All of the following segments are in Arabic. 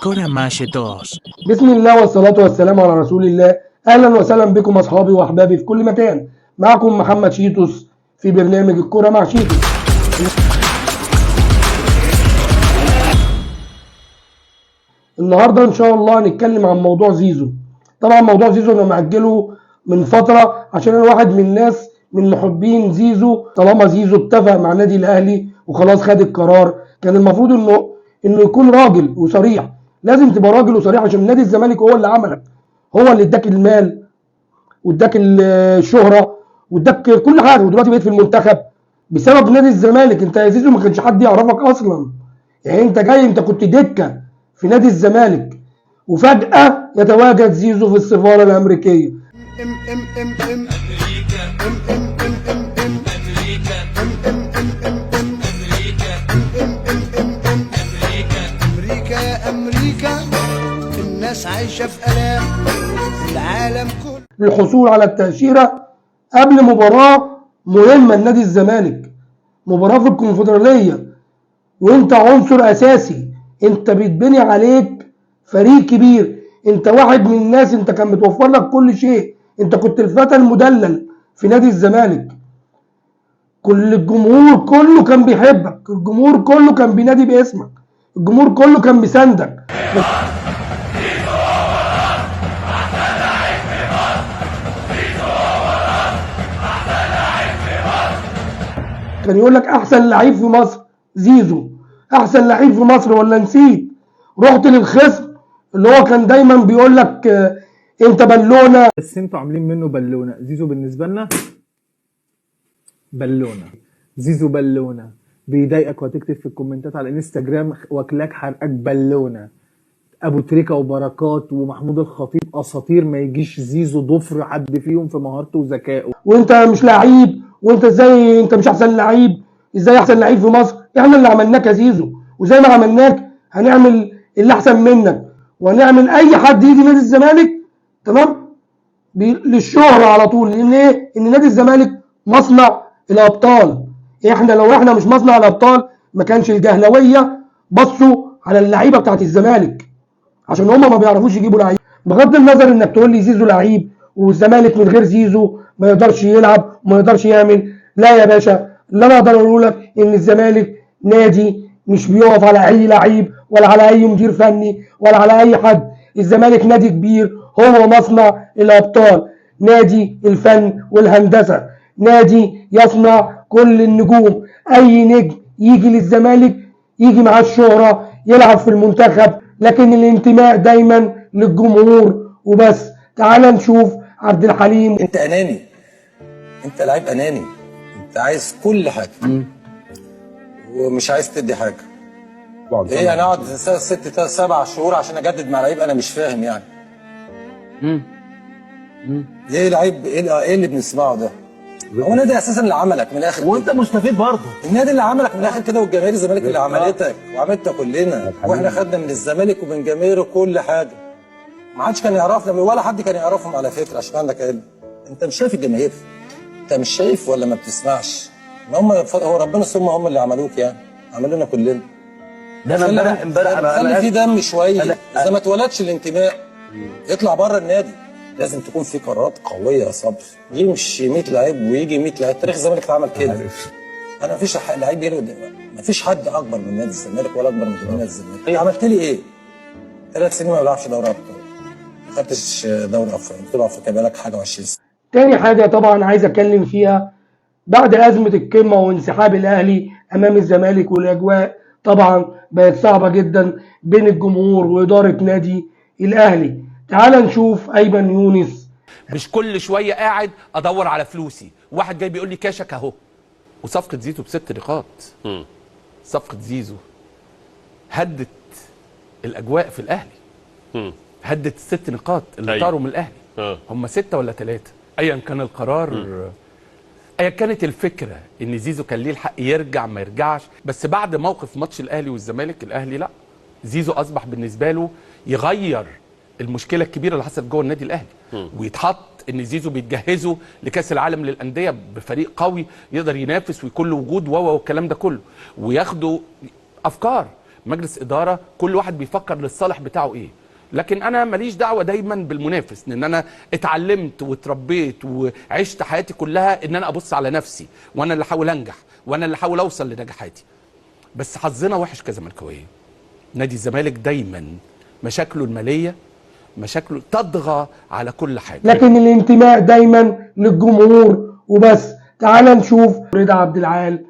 Cora Mashe 2. بسم الله والصلاة والسلام على رسول الله. أهلا وسهلا بكم أصحابي وأحبابي في كل مكان. معكم محمد شيتوس في برنامج الكرة مع شيتوس. النهاردة إن شاء الله هنتكلم عن موضوع زيزو. طبعا موضوع زيزو أنا مأجله من فترة عشان أنا واحد من الناس من محبين زيزو. طالما زيزو اتفق مع نادي الأهلي وخلاص خد القرار، كان المفروض إنه يكون راجل وصريح. لازم تبقى راجل وصريح عشان نادي الزمالك هو اللي عملك، هو اللي اداك المال واداك الشهره واداك كل حاجه، ودلوقتي بقيت في المنتخب بسبب نادي الزمالك. انت يا زيزو ما كانش حد يعرفك اصلا، يعني انت جاي، انت كنت دكه في نادي الزمالك وفجاه يتواجد زيزو في السفاره الامريكيه. الناس عايشه في الام العالم كله للحصول على التاشيره قبل مباراه مهمه لنادي الزمالك، مباراه في الكونفدراليه، وانت عنصر اساسي، انت بيتبني عليك فريق كبير، انت واحد من الناس، انت كان متوفر لك كل شيء، انت كنت الفتى المدلل في نادي الزمالك. كل الجمهور كله كان بيحبك، الجمهور كله كان بينادي باسمك، الجمهور كله كان بيساندك. كان يقول لك احسن لعيب في مصر زيزو، احسن لعيب في مصر، ولا نسيت؟ رحت للخصم اللي هو كان دايما بيقول لك انت بالونه. بس انتوا عاملين منه بالونه. زيزو بالنسبه لنا بالونه، زيزو بالونه، بيضايقك وهتكتب في الكومنتات على الانستجرام واكلاك حرقك بالونه. ابو تريكه وبركات ومحمود الخطيب اساطير، ما يجيش زيزو ضفر حد فيهم في مهارته وذكائه. وانت مش لعيب، وانت ازاي انت مش احسن لعيب؟ ازاي احسن لعيب في مصر؟ احنا اللي عملناك يا زيزو، وزي ما عملناك هنعمل اللي احسن منك، وهنعمل اي حد يجي نادي الزمالك تمام للشهرة على طول. لان ايه؟ ان نادي الزمالك مصنع الابطال. لو احنا مش مصنع الابطال ما كانش الجهلويه بصوا على اللعيبه بتاعت الزمالك، عشان هم ما بيعرفوش يجيبوا لعيب. بغض النظر انك تقول لي زيزو لعيب والزمالك من غير زيزو ما يقدرش يلعب وما يقدرش يعمل، لا يا باشا. اللي انا اقدر اقول لك ان الزمالك نادي مش بيقف على اي لعيب ولا على اي مدير فني ولا على اي حد. الزمالك نادي كبير، هو مصنع الابطال، نادي الفن والهندسه، نادي يصنع كل النجوم. اي نجم يجي للزمالك يجي معاه الشهره، يلعب في المنتخب، لكن الانتماء دايما للجمهور وبس. تعال نشوف عبد الحليم. انت اناني، انت لعيب اناني، انت عايز كل حاجه ومش عايز تدي حاجه. ايه انا اقعد 6 7 شهور عشان اجدد مع لعيب انا مش فاهم يعني. ايه لعيب؟ ايه اللي بنسمعه ده؟ هو النادي اساسا اللي عملك من الاخر، وانت مستفيد برضه. النادي اللي عملك من الاخر كده، والجماهير الزمالك اللي عملتك وعملتنا كلنا، واحنا خدنا من الزمالك ومن جماهيره كل حاجه. ما حدش كان يعرفنا ولا حد كان يعرفهم على فكره، عشان عندك علم. انت مش شايف الجماهير؟ انت مش شايف ولا ما بتسمعش؟ ما هم هو ربنا ثم هم اللي عملوك يعني، عملونا كلنا. ده انا امبارح خلي في دم شويه، اذا ما اتولدش الانتماء يطلع بره النادي. لازم تكون في قرارات قويه يا صبري، يمشي 100 لعيب ويجي 100 لعيب. تاريخ الزمالك اتعمل كده. انا مفيش لعيب يجي قدام، مفيش حد اكبر من نادي الزمالك ولا اكبر من نادي الزمالك. عملت لي ايه؟ 3 سنين ما بلعبش دوري ابطال، ما خدتش دوري افريقيا، بطوله افريقيا بقالك حاجه و20 سنه. تاني حاجه طبعا عايز اتكلم فيها، بعد ازمه القمه وانسحاب الاهلي امام الزمالك، والاجواء طبعا بقت صعبه جدا بين الجمهور واداره نادي الاهلي. تعال نشوف ايمن يونس. مش كل شويه قاعد ادور على فلوسي، واحد جاي بيقول لي كاشك اهو. وصفقه زيزو ب6 نقاط. صفقه زيزو هدت الاجواء في الاهلي، هدت ال6 نقاط اللي طاروا من الاهلي. هم 6 ولا 3 ايا كان القرار، ايا كانت الفكره ان زيزو كان ليه الحق يرجع ما يرجعش. بس بعد موقف ماتش الاهلي والزمالك، الاهلي لا، زيزو اصبح بالنسبه له يغير المشكله الكبيره اللي حصلت جوه النادي الاهلي، ويتحط ان زيزو بيتجهزوا لكاس العالم للانديه بفريق قوي يقدر ينافس ويكون له وجود والكلام ده كله، وياخدوا افكار. مجلس اداره كل واحد بيفكر للصالح بتاعه ايه. لكن انا ماليش دعوه دايما بالمنافس، لان انا اتعلمت واتربيت وعشت حياتي كلها ان انا ابص على نفسي، وانا اللي احاول انجح، وانا اللي احاول اوصل لنجاحاتي. بس حظنا وحش كزملكاويه. نادي الزمالك دايما مشاكله الماليه، مشاكله تطغى على كل حاجه، لكن الانتماء دايما للجمهور وبس. تعال نشوف رضا عبد العال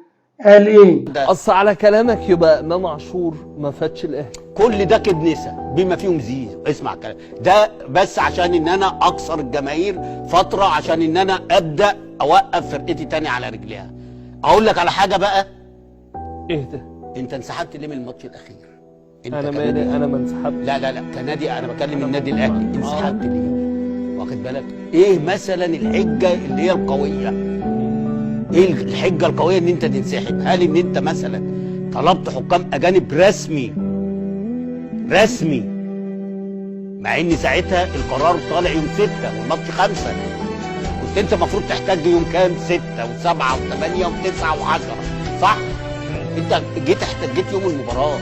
قال ايه. اصل على كلامك يبقى امام عاشور ما فاتش الاهلي. كل ده كدنسه بما فيهم زيزو. اسمع الكلام ده بس عشان ان انا اكسر الجماهير فتره، عشان ان انا ابدا اوقف فرقتي تاني على رجليها. اقول لك على حاجه بقى. ايه ده؟ انت انسحبت ليه من الماتش الاخير؟ انا مالي؟ انا ما انسحبتش. لا كنادي، انا بكلم النادي الاهلي. انسحبت ليه؟ واخد بالك؟ ايه مثلا الحجه اللي هي القويه؟ ايه الحجه القويه ان انت تنسحب؟ هل ان انت مثلا طلبت حكام اجانب رسمي مع ان ساعتها القرار طالع يوم 6 والماتش 5؟ كنت انت المفروض تحتاج يوم كام؟ 6 و7 و8 و9 و10، صح؟ انت جيت يوم المباراه.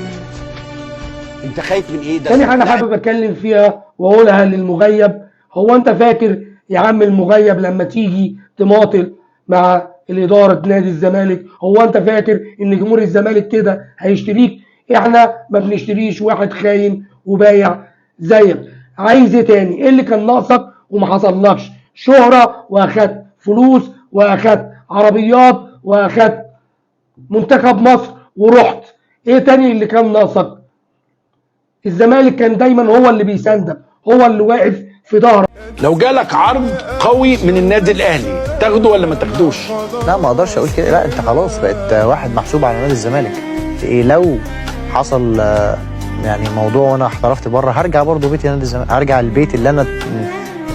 انت خايف من ايه ده؟ تاني حاجه حابب اتكلم فيها واقولها للمغيب. هو انت فاكر يا عم المغيب لما تيجي تماطل مع الاداره نادي الزمالك، هو انت فاكر ان جمهور الزمالك كده هيشتريك؟ احنا ما بنشتريش واحد خاين وبايع زيك. عايز ايه تاني؟ ايه اللي كان ناقصك وما حصلكش؟ شهره واخدت فلوس واخدت عربيات واخدت منتخب مصر ورحت. ايه تاني اللي كان ناقصك؟ الزمالك كان دايما هو اللي بيساندك، هو اللي واقف في ظهرك. لو جالك عرض قوي من النادي الاهلي تاخده ولا ما تاخدوش؟ لا ما اقدرش اقول كده. لا انت خلاص بقت واحد محسوب على نادي الزمالك. إيه لو حصل يعني موضوع وانا احترفت بره، هرجع برضه بيتي نادي الزمالك، هرجع البيت اللي انا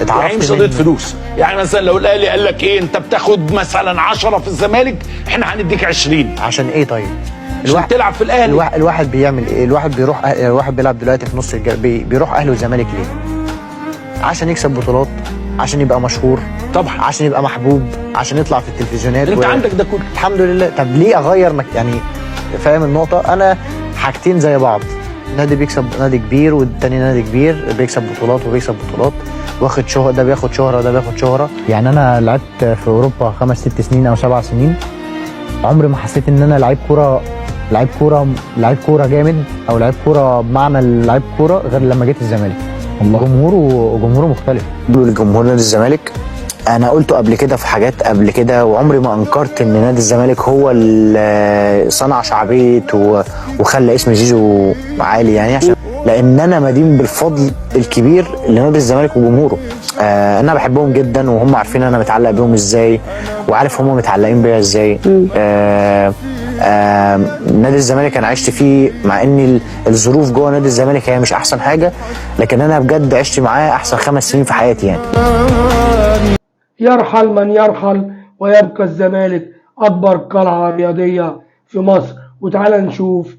اتعرفت يعني مش قضيه فلوس. يعني مثلا لو الاهلي قال لك ايه، انت بتاخد مثلا 10 في الزمالك، احنا هنديك 20. عشان ايه طيب؟ عشان تلعب في الاهلي. الواحد بيعمل ايه؟ الواحد بيروح، الواحد بيلعب دلوقتي في نص بيروح اهلي والزمالك ليه؟ عشان يكسب بطولات، عشان يبقى مشهور طبعا، عشان يبقى محبوب، عشان يطلع في التلفزيونات. انت عندك ده كله الحمد لله. طب ليه اغير يعني؟ فاهم النقطه؟ انا حاجتين زي بعض. نادي بيكسب، نادي كبير، والتاني نادي كبير بيكسب بطولات وبيكسب بطولات، واخد شهره، ده بياخد شهره وده بياخد شهره. يعني انا لعبت في اوروبا 5 6 سنين او 7 سنين، عمري ما حسيت ان انا لعيب كوره جامد، او لعيب كوره بمعنى لعيب كوره، غير لما جيت الزمالك. جمهوره مختلف. الجمهور نادي الزمالك انا قلته قبل كده في حاجات قبل كده، وعمري ما انكرت ان نادي الزمالك هو اللي صنع شعبيه وخلى اسم زيزو عالي، يعني عشان لان انا مدين بالفضل الكبير لنادي الزمالك وجمهوره. انا بحبهم جدا، وهم عارفين انا متعلق بيهم ازاي، وعارف هم متعلقين بيا ازاي. نادي الزمالك انا عشت فيه، مع ان الظروف جوه نادي الزمالك هي مش احسن حاجه، لكن انا بجد عشت معاه احسن 5 سنين في حياتي يعني. يرحل من يرحل ويبقى الزمالك اكبر قلعه رياضيه في مصر. وتعالى نشوف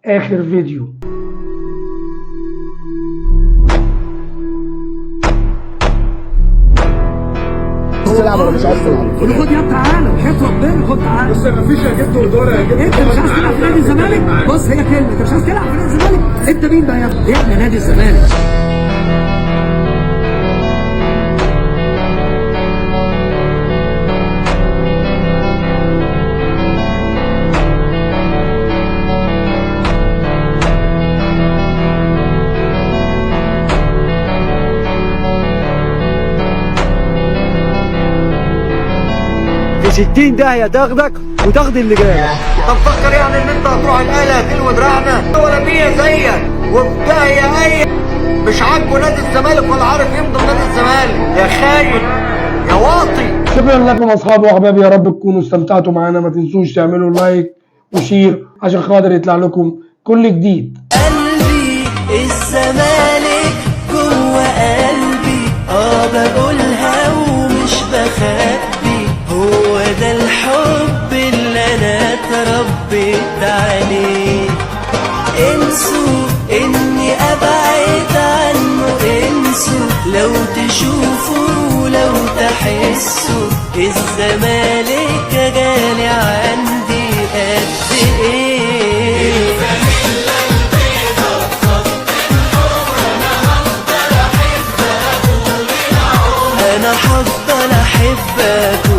اخر فيديو. تلعب ولا مش عايز تلعب؟ خد يا تعالى وحياة ربنا خد تعالى. بس مفيش اجابه ودور يا جدع. انت مش عايز تلعب في نادي الزمالك؟ بص هي كلمه، انت مش عايز تلعب في نادي الزمالك؟ انت مين بقى يا ابني؟ يا ابني نادي الزمالك. في 60 داهيه تاخدك وتاخد اللي جاي. طب فكر يعني ان انت هتروح الاهلي هتلوي دراعنا ولا مية زيك وفي داهيه اي مش عاجبه نادي الزمالك ولا عارف يمضي نادي الزمالك؟ يا خاين يا واطي. شكرا لكم اصحابي واحبابي، يا رب تكونوا استمتعتوا معانا. ما تنسوش تعملوا لايك وشير عشان خاطر يطلع لكم كل جديد. قلبي الزمالك جوه قلبي، بقولها ومش بخبي، هو ده الحب اللي انا اتربيت عليه. انسوا اني ابعد عنه، انسوا لو تشوفوا لو تحسوا الزمالك غالي عندي قد ايه. هفضل احبك